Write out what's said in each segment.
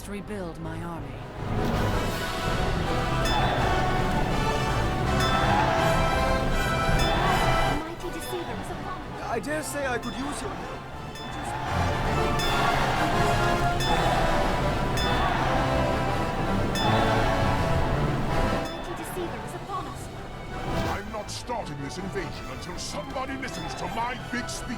must rebuild my army. The mighty deceiver is upon us. I dare say I could use your help. The mighty deceiver is upon us. I'm not starting this invasion until somebody listens to my big speech.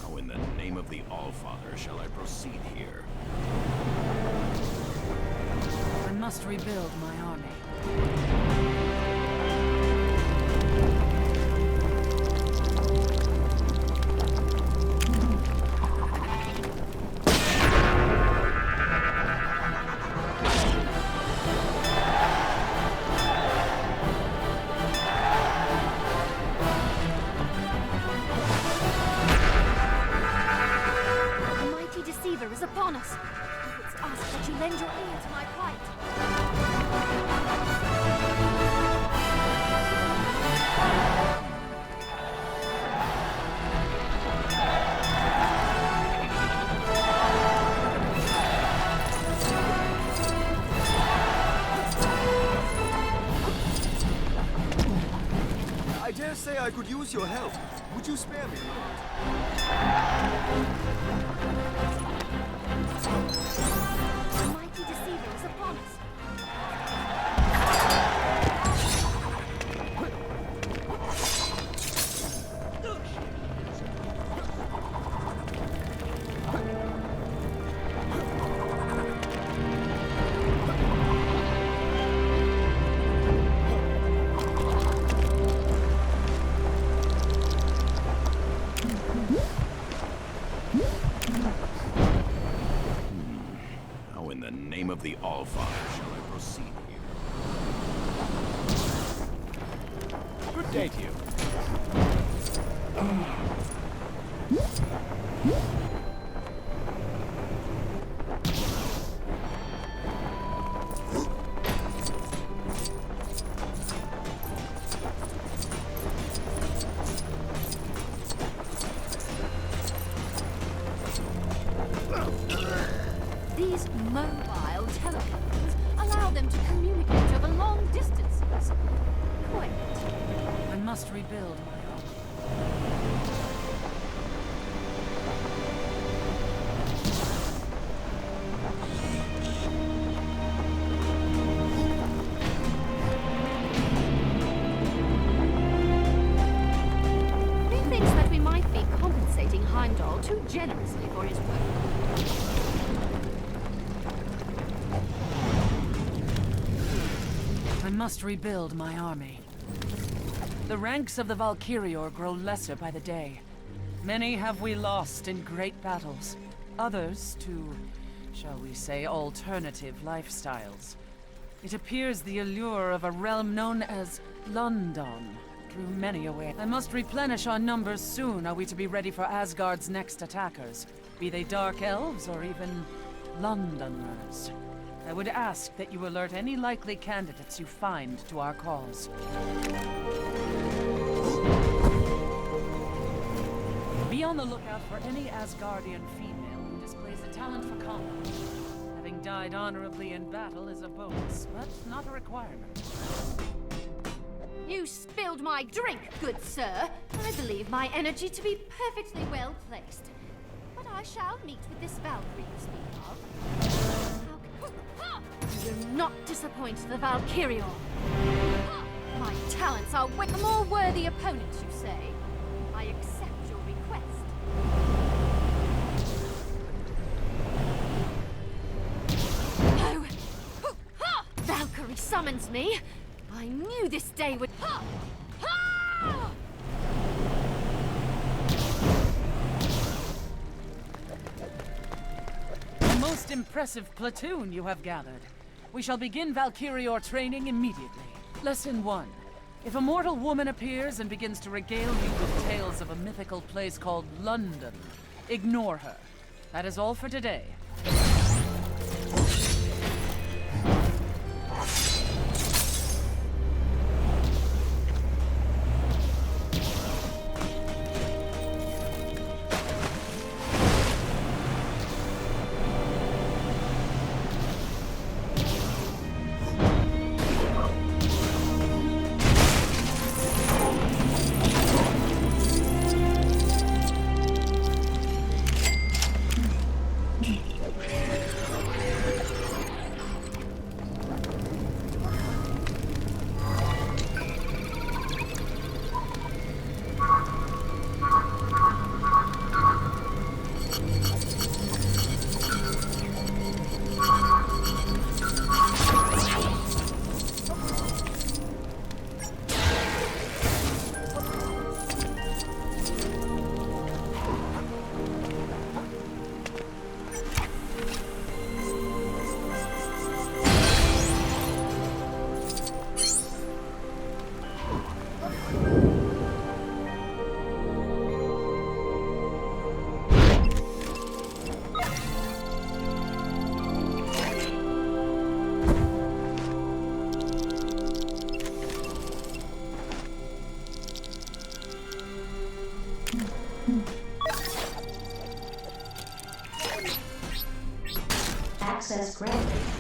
How in the name of the Allfather shall I proceed here? I must rebuild my army. The mighty deceiver is upon us. Oh, it's asked that you lend your ear to my plight. I dare say I could use your help. Would you spare me a moment? The mighty deceiver is upon us. How in the name of the Allfather shall I proceed here? Good day to you. These mobile telephones allow them to communicate over long distances. Quaint. I must rebuild my army. Methinks that we might be compensating Heimdall too generously for his work. I must rebuild my army. The ranks of the Valkyrior grow lesser by the day. Many have we lost in great battles. Others to, shall we say, alternative lifestyles. It appears the allure of a realm known as London drew many away. I must replenish our numbers soon, are we to be ready for Asgard's next attackers, be they dark elves or even Londoners. I would ask that you alert any likely candidates you find to our cause. Be on the lookout for any Asgardian female who displays a talent for combat. Having died honorably in battle is a bonus, but not a requirement. You spilled my drink, good sir. I believe my energy to be perfectly well placed. But I shall meet with this Valkyrie you speak of. You will not disappoint the Valkyrior. My talents are a more worthy opponent, you say. I accept your request. Oh! Valkyrie summons me. I knew this day would... A most impressive platoon you have gathered. We shall begin Valkyrior training immediately. Lesson 1. If a mortal woman appears and begins to regale you with tales of a mythical place called London, ignore her. That is all for today. Access granted.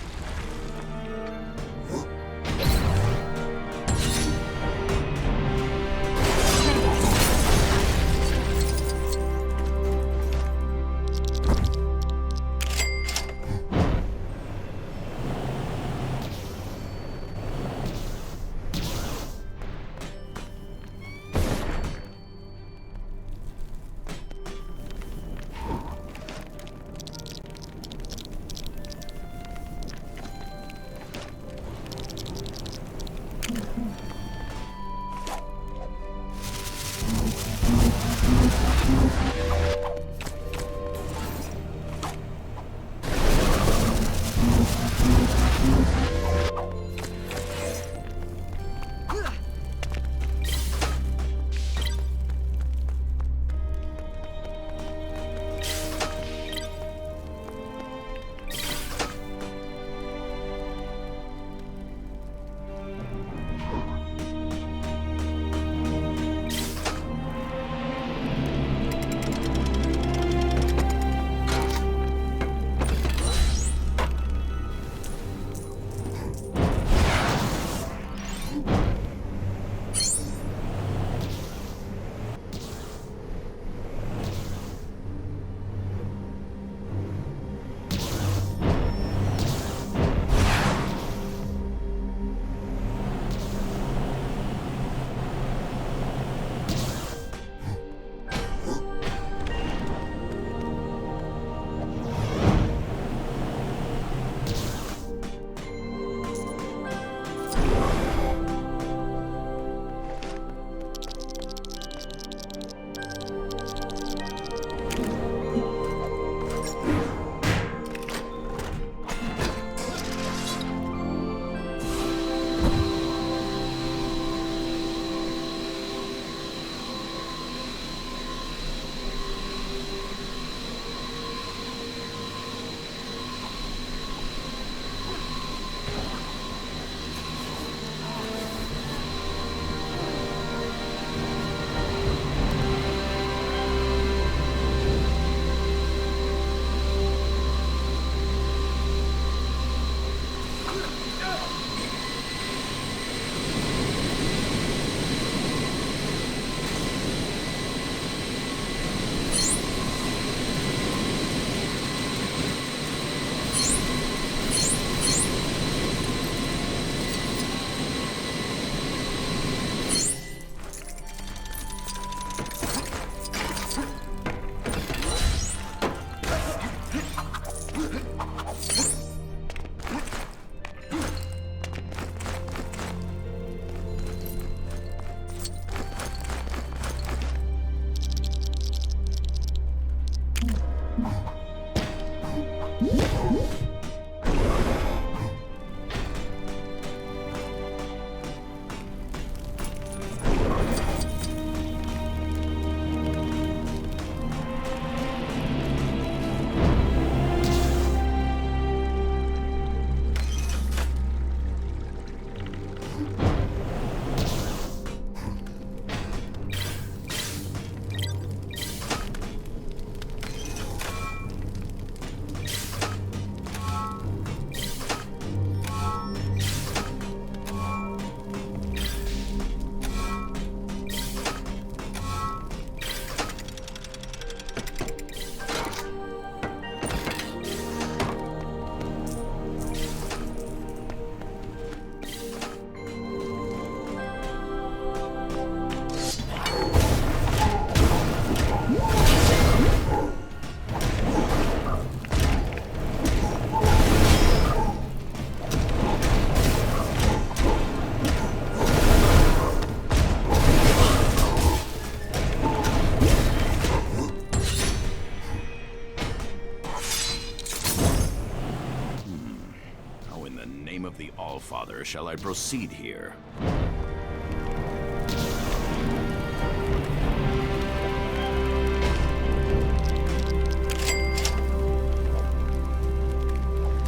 Allfather shall I proceed here?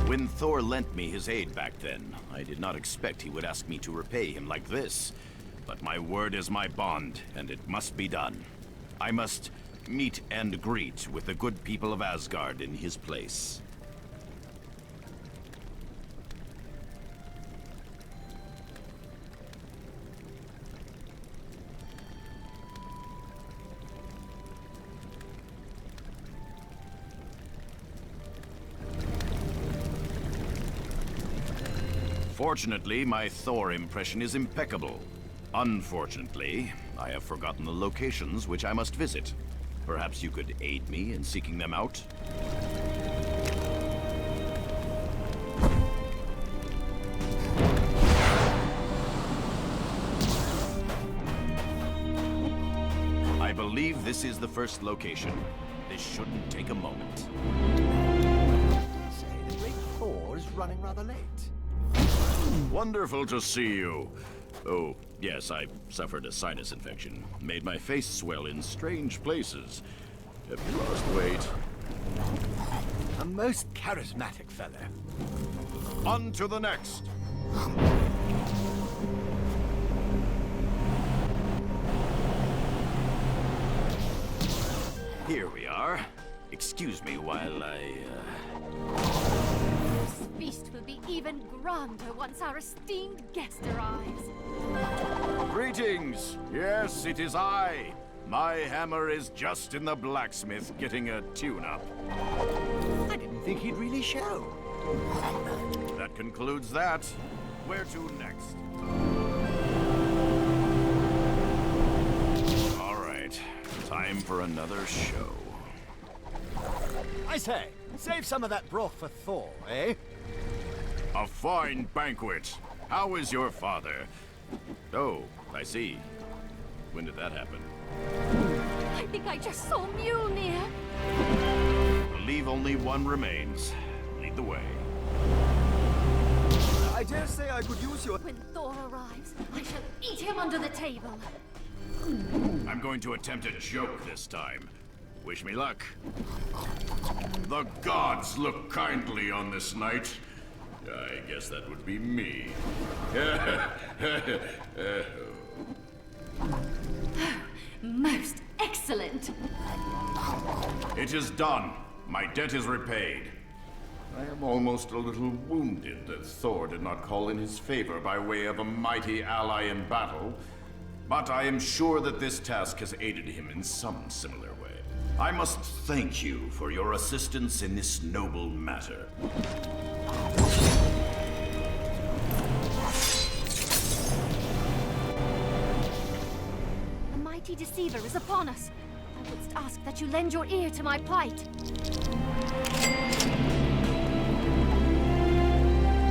When Thor lent me his aid back then, I did not expect he would ask me to repay him like this. But my word is my bond, and it must be done. I must meet and greet with the good people of Asgard in his place. Fortunately, my Thor impression is impeccable. Unfortunately, I have forgotten the locations which I must visit. Perhaps you could aid me in seeking them out? I believe this is the first location. This shouldn't take a moment. Say, the great Thor is running rather late. Wonderful to see you. Oh, yes, I suffered a sinus infection. Made my face swell in strange places. Have you lost weight? A most charismatic fellow. On to the next. Here we are. Excuse me while This feast will be even grander once our esteemed guest arrives. Greetings! Yes, it is I. My hammer is just in the blacksmith getting a tune-up. I didn't think he'd really show. That concludes that. Where to next? All right, time for another show. I say, save some of that broth for Thor, eh? A fine banquet. How is your father? Oh, I see. When did that happen? I think I just saw Mjolnir. Believe only one remains. Lead the way. I dare say I could use your... When Thor arrives, I shall eat him under the table. I'm going to attempt a joke this time. Wish me luck. The gods look kindly on this night. I guess that would be me. Most excellent. It is done. My debt is repaid. I am almost a little wounded that Thor did not call in his favor by way of a mighty ally in battle, but I am sure that this task has aided him in some similar way. I must thank you for your assistance in this noble matter. The mighty deceiver is upon us. I wouldst ask that you lend your ear to my plight.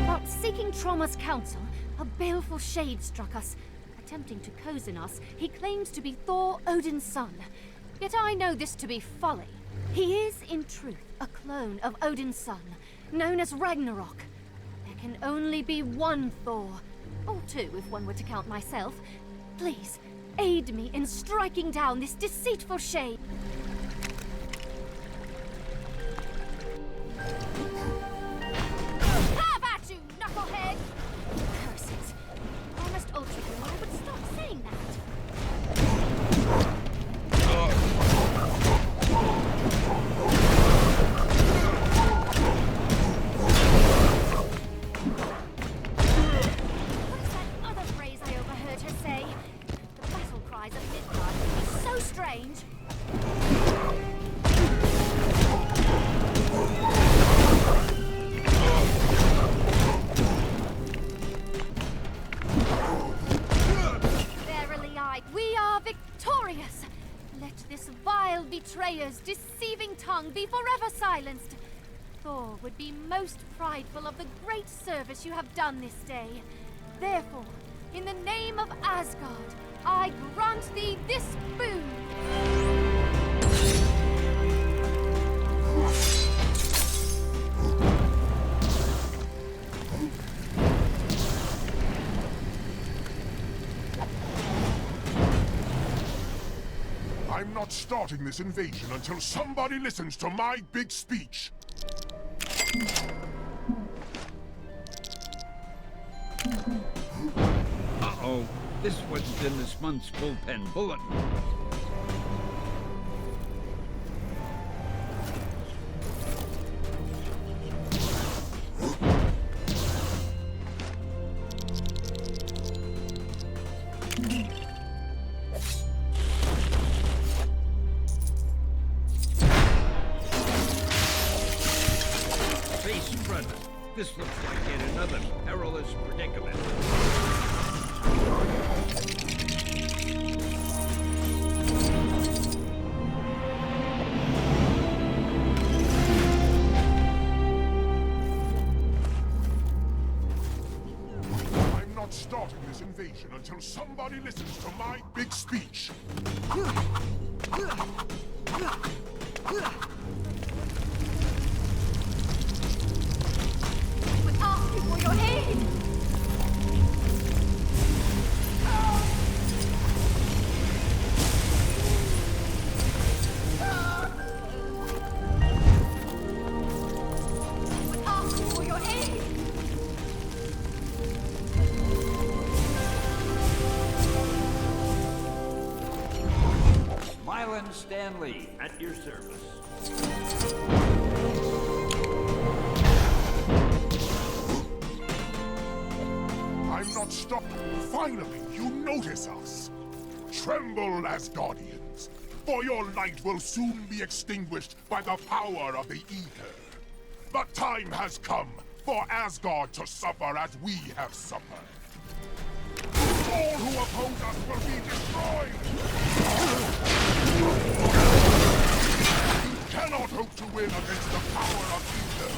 While seeking Trauma's counsel, a baleful shade struck us. Attempting to cozen us, he claims to be Thor, Odin's son. Yet I know this to be folly. He is, in truth, a clone of Odin's son, known as Ragnarok. There can only be one Thor, or two if one were to count myself. Please, aid me in striking down this deceitful shade. Have at you, knucklehead! Curses. Honest Ultra, I would stop saying that. What's that other phrase I overheard her say? The battle cries of Midgard. So strange. We are victorious! Let this vile betrayer's deceiving tongue be forever silenced. Thor would be most prideful of the great service you have done this day. Therefore, in the name of Asgard, I grant thee this boon! I'm not starting this invasion until somebody listens to my big speech. Uh-oh. This wasn't in this month's bullpen bulletin. This looks like yet another perilous predicament. I'm not starting this invasion until somebody listens to my big speech. Would ask you for your aid! Would ask you for your aid! Mylan Stanley, at your service. I'm not stopped. Finally, you notice us. Tremble, Asgardians, for your light will soon be extinguished by the power of the Ether. The time has come for Asgard to suffer as we have suffered. All who oppose us will be destroyed! You cannot hope to win against the power of Ether.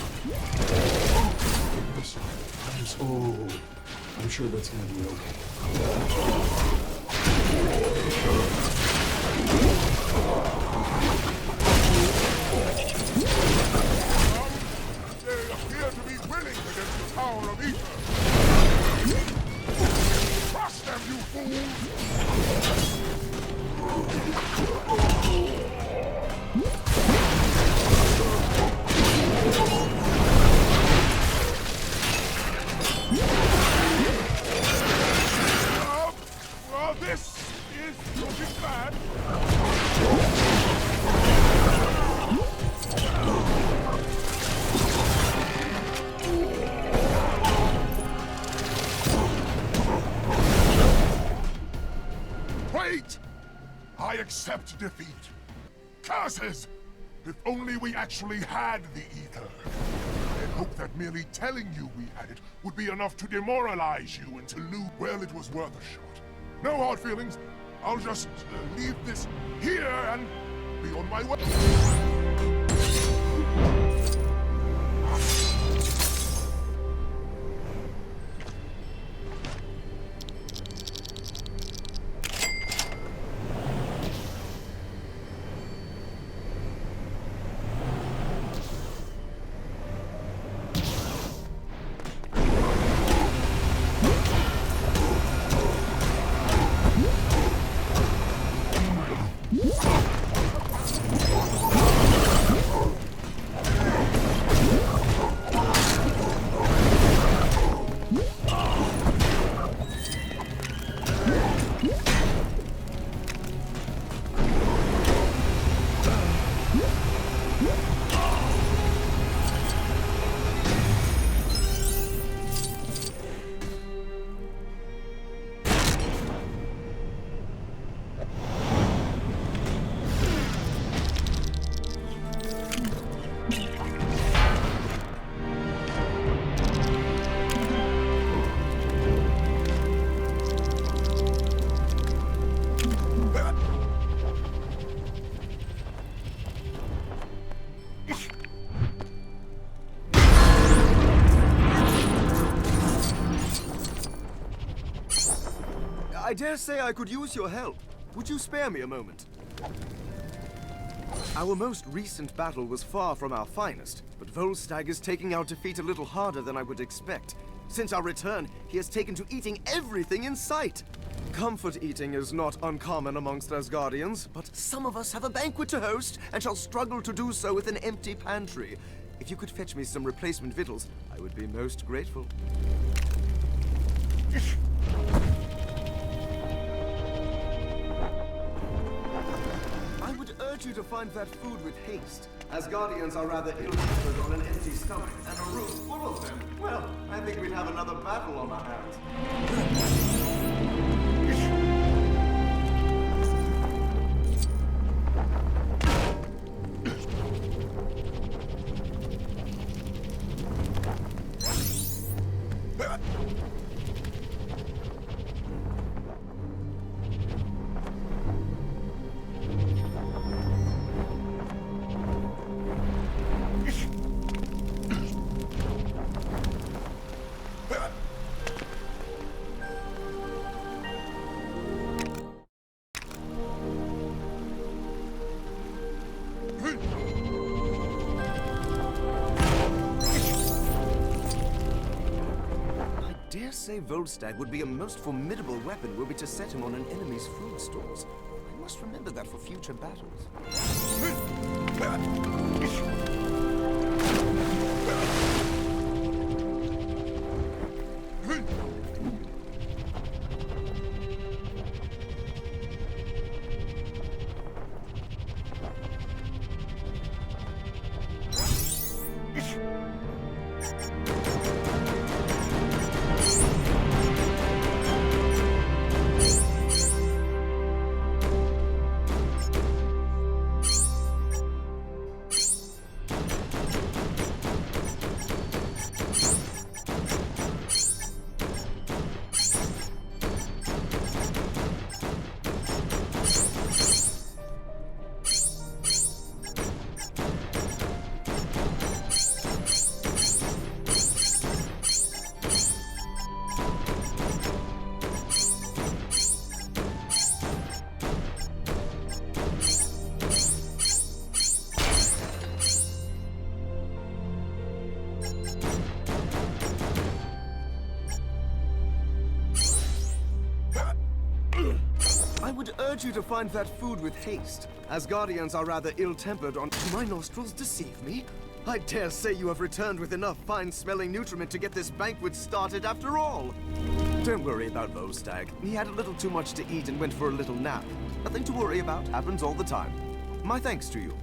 I'm sure that's gonna be okay. They appear to be willing against the power of Ether. Crush them, you fools! This is looking bad. Wait! I accept defeat. Curses! If only we actually had the Ether. I had hoped that merely telling you we had it would be enough to demoralize you into well, it was worth a shot. No hard feelings. I'll just leave this here and be on my way. I dare say I could use your help. Would you spare me a moment? Our most recent battle was far from our finest, but Volstagg is taking our defeat a little harder than I would expect. Since our return, he has taken to eating everything in sight. Comfort eating is not uncommon amongst Asgardians, but some of us have a banquet to host and shall struggle to do so with an empty pantry. If you could fetch me some replacement victuals, I would be most grateful. I would urge you to find that food with haste. Asgardians are rather ill-tempered on an empty stomach, and a room full of them. Well, I think we'd have another battle on our hands. say Volstagg would be a most formidable weapon were we to set him on an enemy's food stores. I must remember that for future battles. I would urge you to find that food with haste. Asgardians are rather ill-tempered on— Do my nostrils deceive me? I dare say you have returned with enough fine-smelling nutriment to get this banquet started after all. Don't worry about Volstagg. He had a little too much to eat and went for a little nap. Nothing to worry about. Happens all the time. My thanks to you.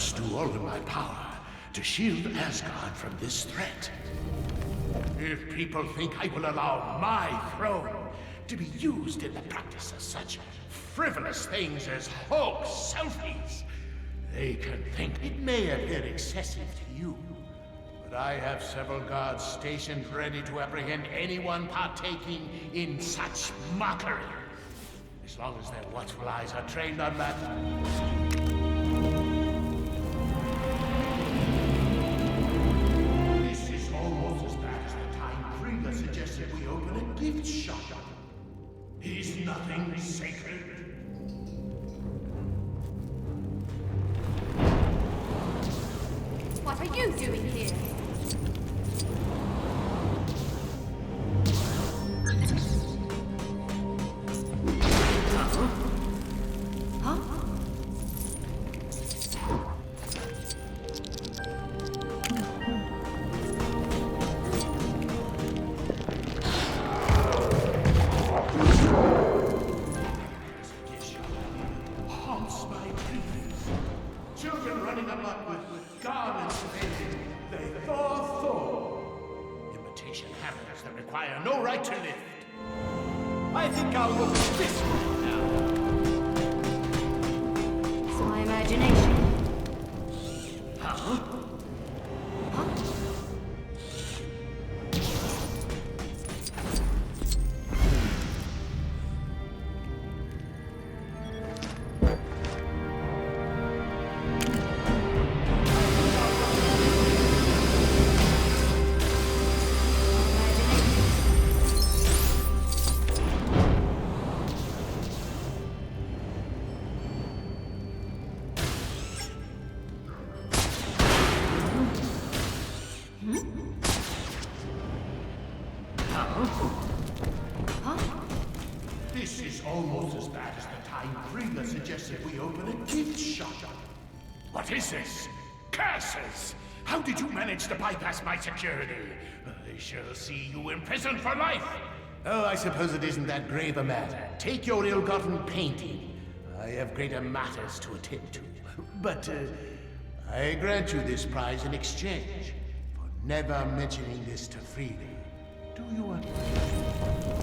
must do all in my power to shield Asgard from this threat. If people think I will allow my throne to be used in the practice of such frivolous things as Hulk selfies, they can think it may appear excessive to you. But I have several guards stationed ready to apprehend anyone partaking in such mockery. As long as their watchful eyes are trained on that. This is almost as bad as the time Krieger suggested we open a gift shop. Is nothing sacred? What are you doing here? Haunts my dreams. Children running amok with garments fading. They Thor. Imitation hammers that require no right to lift. I think I'll look this way now. It's my imagination. Huh? This is almost as bad as the time Krieger suggested we open a gift shop. What is this? Curses! How did you manage to bypass my security? I shall see you imprisoned for life! Oh, I suppose it isn't that grave a matter. Take your ill-gotten painting. I have greater matters to attend to. But, I grant you this prize in exchange for never mentioning this to Freely. Do you understand?